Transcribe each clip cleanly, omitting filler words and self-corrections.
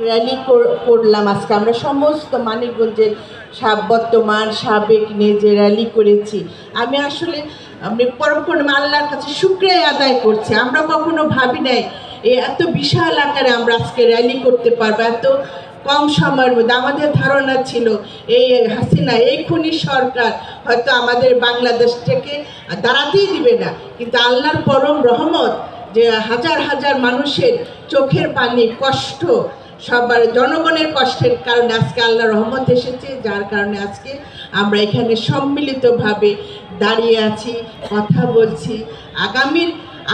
Rally করলাম আজকে আমরা সমস্ত মানিকগঞ্জের বর্তমান সাবেক নিয়ে যে র্যালি করেছি, আমি আসলে পরম করুণা আল্লাহর কাছে শুকরিয়া আদায় করছি। আমরা কখনো ভাবি নাই এত বিশাল আকারে আমরা আজকে র্যালি করতে পারবো এত কম সময়ের মধ্যে। আমাদের ধারণা ছিল এই হাসিনা এই খুনি সরকার হয়তো আমাদের বাংলাদেশটাকে দাঁড়াতেই দিবে না, কিন্তু আল্লাহর পরম রহমত যে হাজার হাজার মানুষের চোখের পানি কষ্ট সবার জনগণের কষ্টের কারণে আজকে আল্লাহর রহমত এসেছে, যার কারণে আজকে আমরা এখানে সম্মিলিতভাবে দাঁড়িয়ে আছি, কথা বলছি।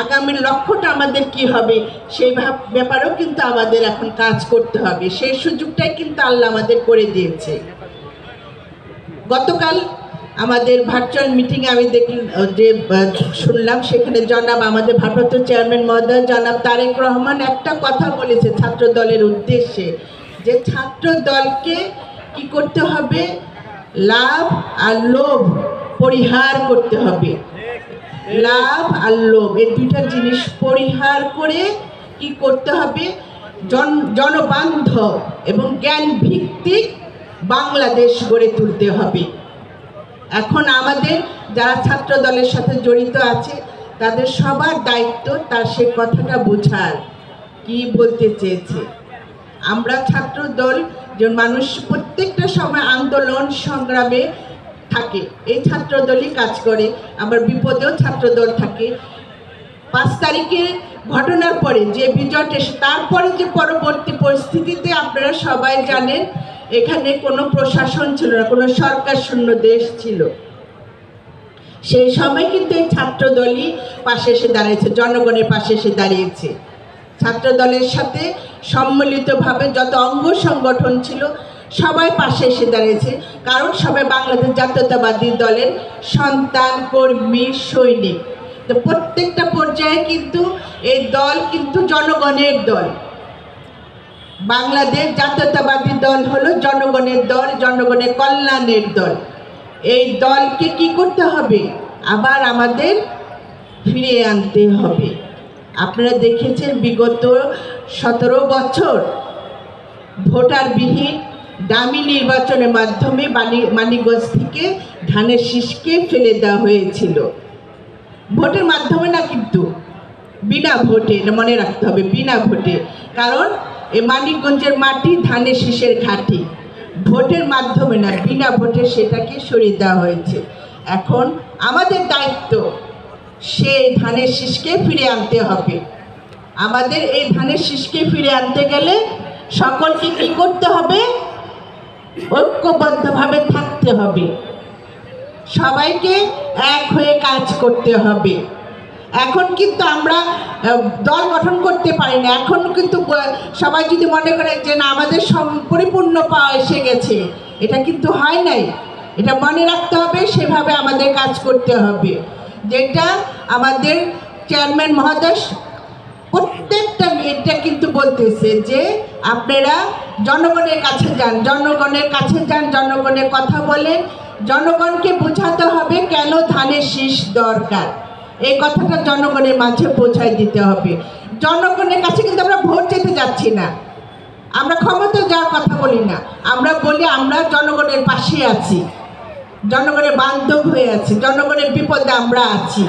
আগামীর লক্ষ্যটা আমাদের কি হবে সেই ব্যাপারেও কিন্তু আমাদের এখন কাজ করতে হবে। সেই সুযোগটাই কিন্তু আল্লাহ আমাদের করে দিয়েছে। গতকাল আমাদের ভার্চুয়াল মিটিংয়ে আমি শুনলাম সেখানে আমাদের ভারপ্রাপ্ত চেয়ারম্যান মহোদয় জনাব তারেক রহমান একটা কথা বলেছে ছাত্র দলের উদ্দেশ্যে, যে ছাত্র দলকে কি করতে হবে, লাভ আর লোভ পরিহার করতে হবে। লাভ আর লোভ এই দুইটা জিনিস পরিহার করে কি করতে হবে, জনবান্ধব এবং জ্ঞান ভিত্তিক বাংলাদেশ গড়ে তুলতে হবে। এখন আমাদের যারা ছাত্র দলের সাথে জড়িত আছে তাদের সবার দায়িত্ব তার সে কথাটা বোঝার, কি বলতে চেয়েছে। আমরা ছাত্র দল যে মানুষ প্রত্যেকটা সময় আন্দোলন সংগ্রামে থাকে, এই ছাত্র দলই কাজ করে, আবার বিপদেও ছাত্র দল থাকে। 5 তারিখের ঘটনার পরে যে বিজয়টা এসে তারপরে যে পরবর্তী পরিস্থিতিতে আপনারা সবাই জানেন এখানে কোনো প্রশাসন ছিল না, কোনো সরকার শূন্য দেশ ছিল। সেই সময় কিন্তু এই ছাত্র দলই পাশে এসে দাঁড়িয়েছে, জনগণের পাশে এসে দাঁড়িয়েছে। ছাত্র দলের সাথে সম্মিলিতভাবে যত অঙ্গ সংগঠন ছিল সবাই পাশে এসে দাঁড়িয়েছে, কারণ সবাই বাংলাদেশ জাতীয়তাবাদী দলের সন্তান, কর্মী, সৈনিক। তো প্রত্যেকটা পর্যায়ে কিন্তু এই দল কিন্তু জনগণের দল। বাংলাদেশ জাতীয়তাবাদী দল হলো জনগণের দল, জনগণের কল্যাণের দল। এই দলকে কি করতে হবে, আবার আমাদের ফিরিয়ে আনতে হবে। আপনারা দেখেছেন বিগত 17 বছর ভোটারবিহীন দামি নির্বাচনের মাধ্যমে মানিকগঞ্জ থেকে ধানের শীষকে ফেলে দেওয়া হয়েছিল। ভোটের মাধ্যমে না, কিন্তু বিনা ভোটে, মনে রাখতে হবে বিনা ভোটে, কারণ এই মানিকগঞ্জের মাটি ধানের শীষের ঘাঁটি। ভোটের মাধ্যমে না, বিনা ভোটে সেটাকে সরিয়ে দেওয়া হয়েছে। এখন আমাদের দায়িত্ব সেই ধানের শীষকে ফিরে আনতে হবে। আমাদের এই ধানের শীষকে ফিরে আনতে গেলে সকলকে কি করতে হবে, ঐক্যবদ্ধভাবে থাকতে হবে, সবাইকে এক হয়ে কাজ করতে হবে। এখন কিন্তু আমরা দল গঠন করতে পারি না। এখন কিন্তু সবাই যদি মনে করে যে না আমাদের পরিপূর্ণ পাওয়া এসে গেছে, এটা কিন্তু হয় নাই। এটা মনে রাখতে হবে, সেভাবে আমাদের কাজ করতে হবে। যেটা আমাদের চেয়ারম্যান মহোদয় প্রত্যেকটা এটা কিন্তু বলতেছে যে আপনারা জনগণের কাছে যান, জনগণের কাছে যান, জনগণের কথা বলেন, জনগণকে বোঝাতে হবে কেন ধানের শীষ দরকার। এই কথাটা জনগণের মাঝে পৌঁছায় দিতে হবে। জনগণের কাছে কিন্তু আমরা ভোট যেতে যাচ্ছি না, আমরা ক্ষমতা যাওয়ার কথা বলি না, আমরা বলি আমরা জনগণের পাশে আছি, জনগণের বান্ধব হয়ে আছি, জনগণের বিপদে আমরা আছি।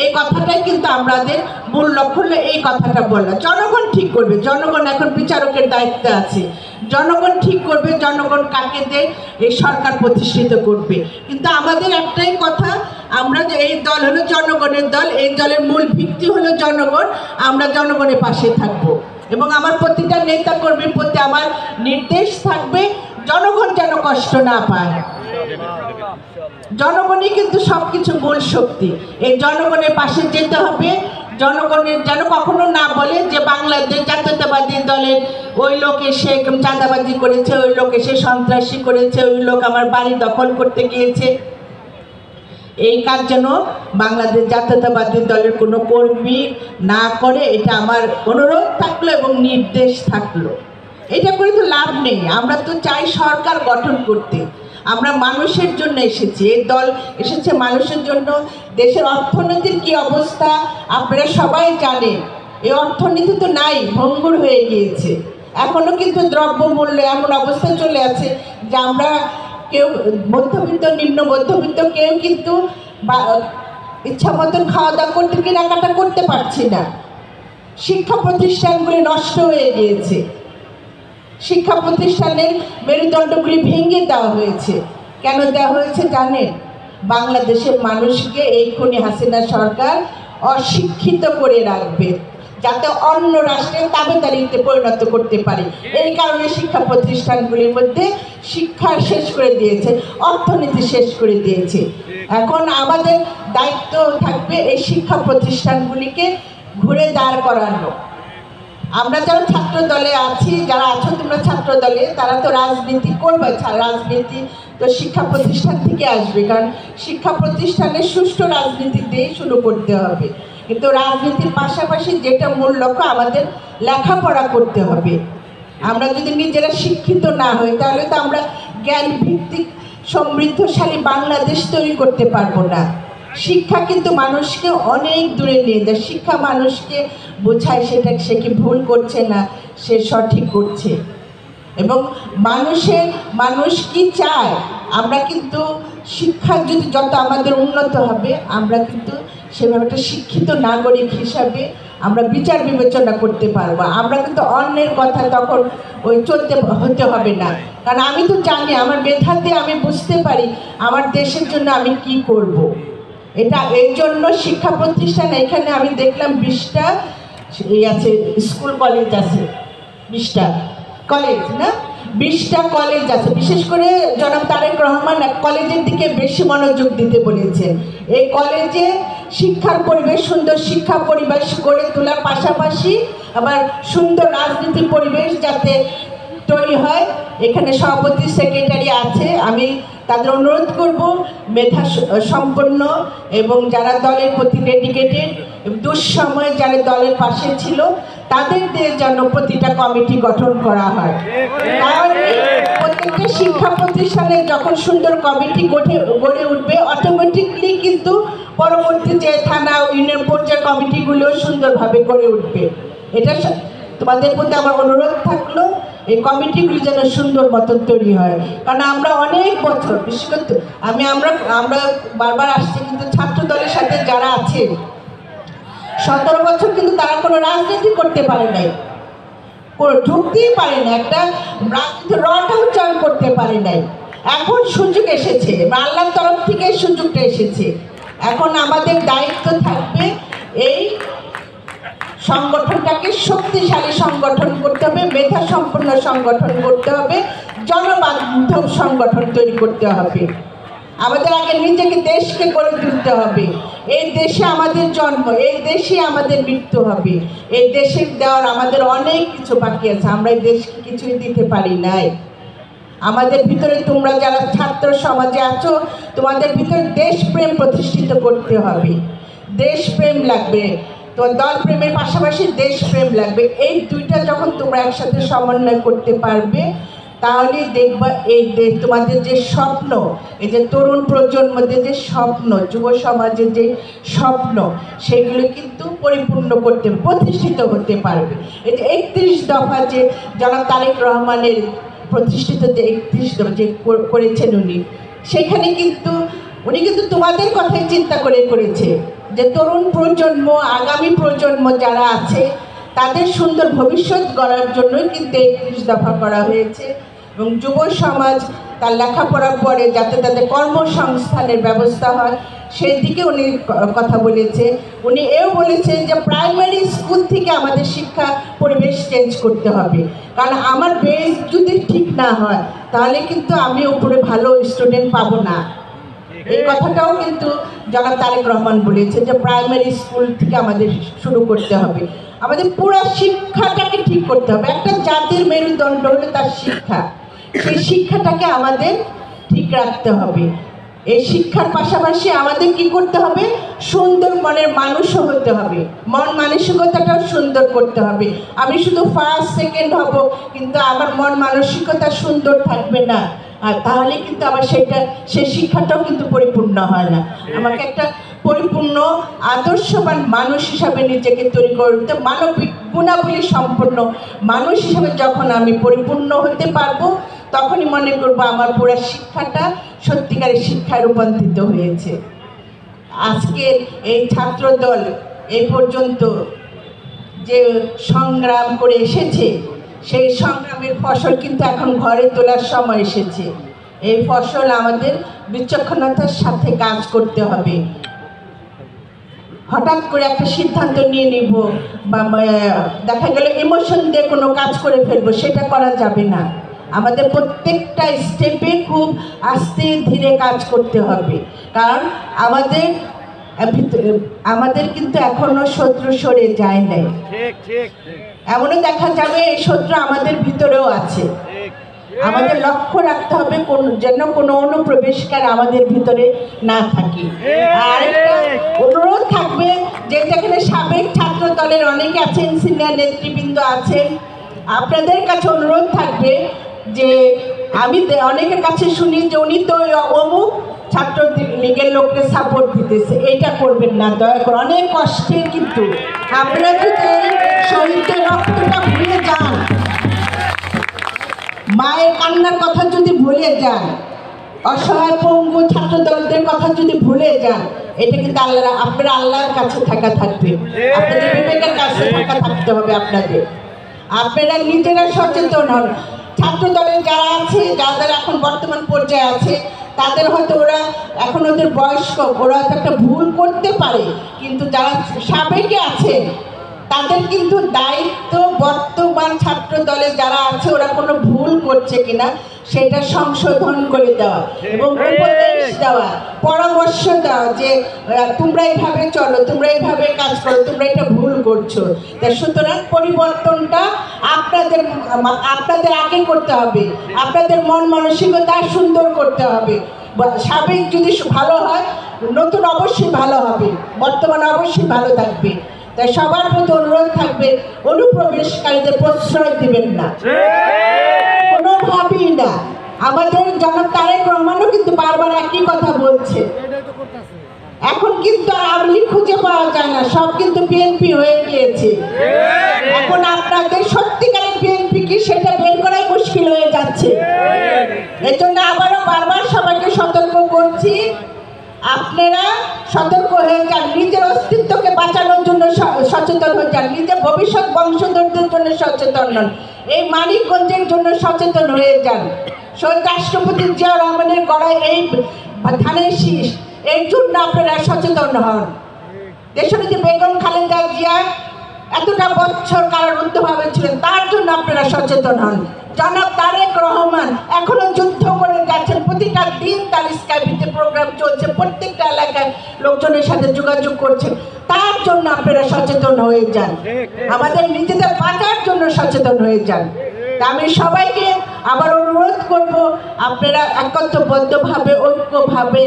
এই কথাটাই কিন্তু আমাদের মূল লক্ষ্য হলো এই কথাটা বলা। জনগণ ঠিক করবে, জনগণ এখন বিচারকের দায়িত্বে আছে, জনগণ ঠিক করবে জনগণ কাকে দিয়ে এই সরকার প্রতিষ্ঠিত করবে। কিন্তু আমাদের একটাই কথা, আমরা যে এই দল হলো জনগণের দল, এই দলের মূল ভিত্তি হলো জনগণ, আমরা জনগণের পাশে থাকবো। এবং আমার প্রতিটা নেতা কর্মীর প্রতি আমার নির্দেশ থাকবে জনগণ যেন কষ্ট না পায়। জনগণই কিন্তু সবকিছু মূল শক্তি। এই জনগণের পাশে যেতে হবে। জনগণের যেন কখনো না বলে যে বাংলাদেশ জাতীয়তাবাদী দলের ওই লোক এসে চাঁদাবাজি করেছে, ওই লোক এসে সন্ত্রাসী করেছে, ওই লোক আমার বাড়ি দখল করতে গিয়েছে। এই কাজ যেন বাংলাদেশ জাতীয়তাবাদী দলের কোনো কর্মী না করে, এটা আমার অনুরোধ থাকলো এবং নির্দেশ থাকলো। এটা করে তো লাভ নেই। আমরা তো চাই সরকার গঠন করতে। আমরা মানুষের জন্য এসেছি, এই দল এসেছে মানুষের জন্য। দেশের অর্থনীতির কি অবস্থা আপনারা সবাই জানেন। এই অর্থনীতি তো নাই, ভঙ্গুর হয়ে গিয়েছে। এখনো কিন্তু দ্রব্যমূল্য এমন অবস্থায় চলে আছে যে আমরা কেউ মধ্যবিত্ত নিম্ন মধ্যবিত্ত কেউ কিন্তু ইচ্ছা মতন খাওয়া দাওয়া করতে কেনাকাটা করতে পারছি না। শিক্ষা প্রতিষ্ঠানগুলি নষ্ট হয়ে গিয়েছে, শিক্ষা প্রতিষ্ঠানের মেরুদণ্ডগুলি ভেঙে দেওয়া হয়েছে। কেন দেওয়া হয়েছে জানেন? বাংলাদেশের মানুষকে এই খুনি হাসিনা সরকার অশিক্ষিত করে রাখবে, যাতে অন্য রাষ্ট্রের তাবেদারিতে পরিণত করতে পারে। এই কারণে শিক্ষা প্রতিষ্ঠানগুলির মধ্যে শিক্ষা শেষ করে দিয়েছে, অর্থনীতি শেষ করে দিয়েছে। এখন আমাদের দায়িত্ব থাকবে এই শিক্ষা প্রতিষ্ঠানগুলিকে ঘুরে দাঁড় করানো। আমরা যারা ছাত্র দলে আছি, যারা আছো তোমরা ছাত্র দলে, তারা তো রাজনীতি করবে, রাজনীতি তো শিক্ষা প্রতিষ্ঠান থেকে আসবে, কারণ শিক্ষা প্রতিষ্ঠানের সুষ্ঠু রাজনীতি দিয়ে শুরু করতে হবে। কিন্তু রাজনীতির পাশাপাশি যেটা মূল লক্ষ্য, আমাদের লেখাপড়া করতে হবে। আমরা যদি নিজেরা শিক্ষিত না হই তাহলে তো আমরা জ্ঞান ভিত্তিক সমৃদ্ধশালী বাংলাদেশ তৈরি করতে পারবো না। শিক্ষা কিন্তু মানুষকে অনেক দূরে নিয়ে যায়। শিক্ষা মানুষকে বোঝায় সে কি ভুল করছে না, সে সঠিক করছে। এবং মানুষ কি চায়, আমরা কিন্তু শিক্ষা যদি যত আমাদের উন্নত হবে, আমরা কিন্তু সেভাবে একটা শিক্ষিত নাগরিক হিসাবে আমরা বিচার বিবেচনা করতে পারবো। আমরা কিন্তু অন্যের কথা তখন হতে হবে না, কারণ আমি তো জানি আমার মেধাতে আমি বুঝতে পারি আমার দেশের জন্য আমি কি করব। এই জন্য শিক্ষা প্রতিষ্ঠান, এখানে আমি দেখলাম 20টা আছে স্কুল কলেজ আছে, 20টা কলেজ না 20টা কলেজ আছে। বিশেষ করে জনাব তারেক রহমান কলেজের দিকে বেশি মনোযোগ দিতে বলেছেন। এই কলেজে শিক্ষার পরিবেশ, সুন্দর শিক্ষা পরিবেশ গড়ে তোলার পাশাপাশি আবার সুন্দর রাজনীতির পরিবেশ যাতে তৈরি হয়। এখানে সভাপতি সেক্রেটারি আছে, আমি তাদের অনুরোধ করব মেধা সম্পন্ন এবং যারা দলের প্রতি ডেডিকেটেড, দুঃসময়ে যারা দলের পাশে ছিল তাদের যেন প্রতিটা কমিটি গঠন করা হয়। কারণ প্রত্যেকটা শিক্ষা প্রতিষ্ঠানে যখন সুন্দর কমিটি গড়ে উঠবে, অটোমেটিকলি কিন্তু পরবর্তী যে থানা ইউনিয়ন পর্যায়ের কমিটিগুলো সুন্দরভাবে গড়ে উঠবে। এটা তোমাদের প্রতি আমার অনুরোধ থাকলো, এই কমিটিগুলি যেন সুন্দর মতন তৈরি হয়। কারণ আমরা অনেক বছর, বিশেষ করে আমরা বারবার আসছি, কিন্তু ছাত্র দলের সাথে যারা আছে 17 বছর কিন্তু তারা কোনো রাজনীতি করতে পারে নাই, ঢুকতেই পারে না, একটা রাজনীতি রটা উচ্চারণ করতে পারে নাই। এখন সুযোগ এসেছে, আল্লাহর তরফ থেকে সুযোগটা এসেছে। এখন আমাদের দায়িত্ব থাকবে এই সংগঠনটাকে শক্তিশালী সংগঠন করতে হবে, মেধা সম্পন্ন সংগঠন করতে হবে, জনবান্ধব সংগঠন তৈরি করতে হবে। আমাদের আগে নিজেকে দেশকে গড়ে তুলতে হবে। এই দেশে আমাদের জন্ম, এই দেশে আমাদের মৃত্যু হবে। এই দেশের দেওয়ার আমাদের অনেক কিছু বাকি আছে, আমরা এই দেশকে কিছুই দিতে পারি নাই। আমাদের ভিতরে তোমরা যারা ছাত্র সমাজে আছো, তোমাদের ভিতরে দেশপ্রেম প্রতিষ্ঠিত করতে হবে। দেশপ্রেম লাগবে, তো দল প্রেমের পাশাপাশি দেশপ্রেম লাগবে। এই দুইটা যখন তোমরা একসাথে সমন্বয় করতে পারবে, তাহলে দেখবা এই তোমাদের যে স্বপ্ন, এই যে তরুণ প্রজন্মদের যে স্বপ্ন, যুব সমাজের যে স্বপ্ন, সেগুলো কিন্তু পরিপূর্ণ করতে, প্রতিষ্ঠিত হতে পারবে। এই যে 31 দফা যে জনাব তারেক রহমানের প্রতিষ্ঠিত যে 31 দফা যে করেছেন সেখানে কিন্তু উনি কিন্তু তোমাদের কথাই চিন্তা করেছে যে তরুণ প্রজন্ম, আগামী প্রজন্ম যারা আছে তাদের সুন্দর ভবিষ্যৎ গড়ার জন্যই কিন্তু 31 দফা করা হয়েছে। এবং যুব সমাজ তার লেখাপড়ার পরে যাতে তাদের কর্মসংস্থানের ব্যবস্থা হয় সেই দিকে উনি কথা বলেছে। উনি এও বলেছেন যে প্রাইমারি স্কুল থেকে আমাদের শিক্ষা পরিবেশ চেঞ্জ করতে হবে, কারণ আমার বেস যদি ঠিক না হয় তাহলে কিন্তু আমি উপরে ভালো স্টুডেন্ট পাবো না। এই কথাটাও কিন্তু জনাব তারেক রহমান বলেছে যে প্রাইমারি স্কুল থেকে আমাদের শুরু করতে হবে, আমাদের পুরো শিক্ষাটাকে ঠিক করতে হবে। একটা জাতির মেরুদণ্ড হলো তার শিক্ষা, সেই শিক্ষাটাকে আমাদের ঠিক রাখতে হবে। এই শিক্ষার পাশাপাশি আমাদের কি করতে হবে, সুন্দর মনের মানুষও হতে হবে, মন মানসিকতাটাও সুন্দর করতে হবে। আমি শুধু ফার্স্ট সেকেন্ড হব কিন্তু আমার মন মানসিকতা সুন্দর থাকবে না, আর তাহলে কিন্তু আমার সেই শিক্ষাটাও কিন্তু পরিপূর্ণ হয় না। আমাকে একটা পরিপূর্ণ আদর্শবান মানুষ হিসাবে নিজেকে তৈরি করতে, মানবিক গুণাবলী সম্পন্ন মানুষ হিসাবে যখন আমি পরিপূর্ণ হতে পারবো, তখনই মনে করব আমার পুরো শিক্ষাটা সত্যিকারের শিক্ষায় রূপান্তরিত হয়েছে। আজকের এই ছাত্রদল এই পর্যন্ত যে সংগ্রাম করে এসেছে, সেই সংগ্রামের ফসল কিন্তু এখন ঘরে তোলার সময় এসেছে। এই ফসল আমাদের বিচক্ষণতার সাথে কাজ করতে হবে। হঠাৎ করে একটা সিদ্ধান্ত নিয়ে নিব বা দেখা গেল ইমোশন দিয়ে কোনো কাজ করে ফেলবো, সেটা করা যাবে না। আমাদের প্রত্যেকটা স্টেপে খুব আস্তে ধীরে কাজ করতে হবে, কারণ আমাদের কিন্তু এখনো শত্রু সরে যায় নাই। এমনও দেখা যাবে এই শত্রু আমাদের ভিতরেও আছে। আমাদের লক্ষ্য রাখতে হবে যেন কোনো অনুপ্রবেশকার আমাদের ভিতরে না থাকে। আর অনুরোধ থাকবে যে যেখানে সাবেক ছাত্র দলের অনেকে আছেন, সিনিয়র নেতৃবৃন্দ আছেন, আপনাদের কাছে অনুরোধ থাকবে যে আমি অনেকের কাছে শুনি যে উনি তো অমুক ছাত্র লীগের লোককে সাপোর্ট দিতেছে, এইটা করবেন না দয়া করে। অনেক কষ্টে কিন্তু আপনারা যদি শহীদদের রক্তটা ভুলে যান, মায়ের কান্নার কথা যদি ভুলে যান, অসহায় পঙ্গু ছাত্র দলদের কথা যদি ভুলে যান, এটা কিন্তু আপনারা আল্লাহর কাছে থাকবে, আপনাদের বিবেকের কাছে থাকতে হবে। আপনারা নিজেরা সচেতন হন। ছাত্র দলের যারা আছে, যাদের এখন বর্তমান পর্যায়ে আছে, তাদের হয়তো ওরা এখন ওদের বয়স্ক, ওরা হয়তো একটা ভুল করতে পারে, কিন্তু যারা সাবেকে আছে তাদের কিন্তু দায়িত্ব বর্তমান ছাত্র দলে যারা আছে ওরা কোনো ভুল করছে কিনা সেটা সংশোধন করে দেওয়া এবং উপদেশ দেওয়া, পরামর্শ দেওয়া যে তোমরা এইভাবে চলো, তোমরা এইভাবে কাজ করো, তোমরা এটা ভুল করছো। তা সুতরাং পরিবর্তনটা আপনাদের আগে করতে হবে, আপনাদের মন মানসিকতা সুন্দর করতে হবে। সাবেক যদি ভালো হয়, নতুন অবশ্যই ভালো হবে, বর্তমান অবশ্যই ভালো থাকবে। তাই সবার প্রতি অনুরোধ থাকবে, অনুপ্রবেশকারীদের প্রশ্রয় দিবেন না, কোনোভাবেই না। আমাদের জনাব তারেক রহমানও কিন্তু বারবার একই কথা বলছে। এখন কিন্তু আর আওয়ামী লীগ খুঁজে পাওয়া যায় না, সব কিন্তু বিএনপি হয়ে গিয়েছে। এখন আপনাদের সত্যিকারের বিএনপি কি সেটা বের করাই মুশকিল হয়ে যাচ্ছে। এর জন্য আবারও বারবার সবাইকে সতর্ক করছি, আপনারা সতর্ক হয়ে যান, নিজের অস্তিত্বকে বাঁচানোর জন্য সচেতন হয়ে যান, নিজের ভবিষ্যৎ বংশধরদের জন্য সচেতন হন, এই মানিকগঞ্জের জন্য সচেতন হয়ে যান। শহীদ রাষ্ট্রপতি জিয়া রহমানের গড়ায় এই ধানের শীষ, এর জন্য আপনারা সচেতন হন। দেশনেত্রী বেগম খালেদা জিয়া এতটা বছর কারারুদ্ধভাবে ছিলেন, তার জন্য আপনারা সচেতন হন। জনাব তারেক রহমান এখনো যুদ্ধ করে যাচ্ছেন, প্রতিটা দিন তার স্কাইপিতে প্রোগ্রাম চলছে, প্রত্যেকটা এলাকায় লোকজনের সাথে যোগাযোগ করছেন, তার জন্য আপনারা সচেতন হয়ে যান, আমাদের নিজেদের বাঁচার জন্য সচেতন হয়ে যান। আমি সবাইকে আবার অনুরোধ করব, আপনারা একত্রবদ্ধভাবে ঐক্যভাবে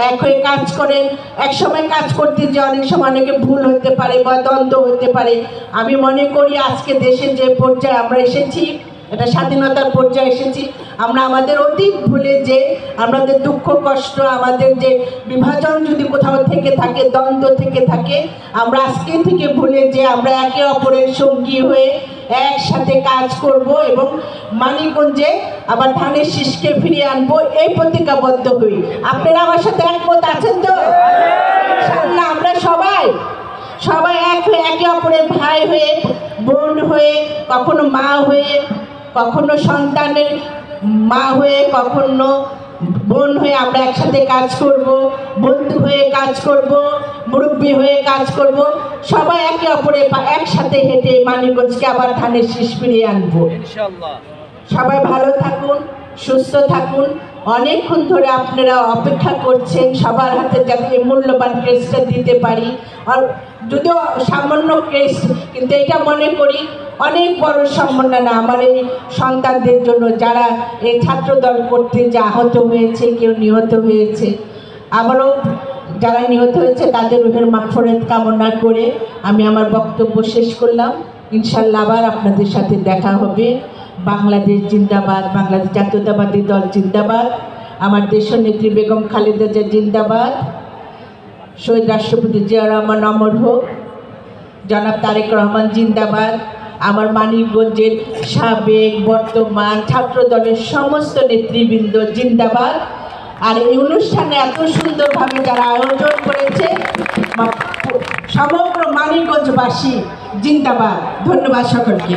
এক হয়ে কাজ করেন। এক সময় কাজ করতে যে অনেক সময় অনেকে ভুল হতে পারে বা দ্বন্দ্ব হতে পারে। আমি মনে করি আজকে দেশের যে পর্যায়ে আমরা এসেছি, এটা স্বাধীনতার পর্যায়ে এসেছি, আমরা আমাদের অতীত ভুলে যে আমাদের দুঃখ কষ্ট, আমাদের যে বিভাজন যদি কোথাও থেকে থাকে, দ্বন্দ্ব থেকে থাকে, আমরা আজকে থেকে ভুলে যে আমরা একে অপরের সঙ্গী হয়ে একসাথে কাজ করব এবং মানিকগঞ্জে আবার ধানের শীষকে ফিরিয়ে আনবো, এই প্রতিজ্ঞাবদ্ধ হই। আপনারা আমার সাথে একমত আছেন তো? ইনশাআল্লাহ আমরা সবাই এক হয়ে একে অপরের ভাই হয়ে, বোন হয়ে, কখনো মা হয়ে, কখনো সন্তানের মা হয়ে, কখনো বোন হয়ে আমরা একসাথে কাজ করব, বন্ধু হয়ে কাজ করব, মুরব্বী হয়ে কাজ করব, সবাই একে অপরের একসাথে হেঁটে মানিকগঞ্জকে আবার ধানের শীষ ফিরিয়ে আনবো ইনশাআল্লাহ। সবাই ভালো থাকুন, সুস্থ থাকুন। অনেকক্ষণ ধরে আপনারা অপেক্ষা করছেন, সবার হাতে যাতে মূল্যবান ক্রেস্টটা দিতে পারি। আর যদিও সামান্য ক্রেস্ট, কিন্তু এটা মনে করি অনেক বড় সম্মাননা আমার এই সন্তানদের জন্য, যারা এই ছাত্রদল করতে যে আহত হয়েছে, কেউ নিহত হয়েছে। আমারও যারা নিহত হয়েছে তাদের রুহের মাগফিরাত কামনা করে আমি আমার বক্তব্য শেষ করলাম। ইনশাআল্লাহ আবার আপনাদের সাথে দেখা হবে। বাংলাদেশ জিন্দাবাদ, বাংলাদেশ জাতীয়তাবাদী দল জিন্দাবাদ, আমার দেশনেত্রী বেগম খালেদা জিয়া জিন্দাবাদ। শহীদ রাষ্ট্রপতি জিয়া রহমান অমর হোক, জনাব তারেক রহমান জিন্দাবাদ। আমার মানিকগঞ্জের সাবেক বর্তমান ছাত্র দলের সমস্ত নেতৃবৃন্দ জিন্দাবাদ। আর এই অনুষ্ঠানে এত সুন্দরভাবে যারা আয়োজন করেছে সমগ্র মানিকগঞ্জবাসী জিন্দাবাদ। ধন্যবাদ সকলকে।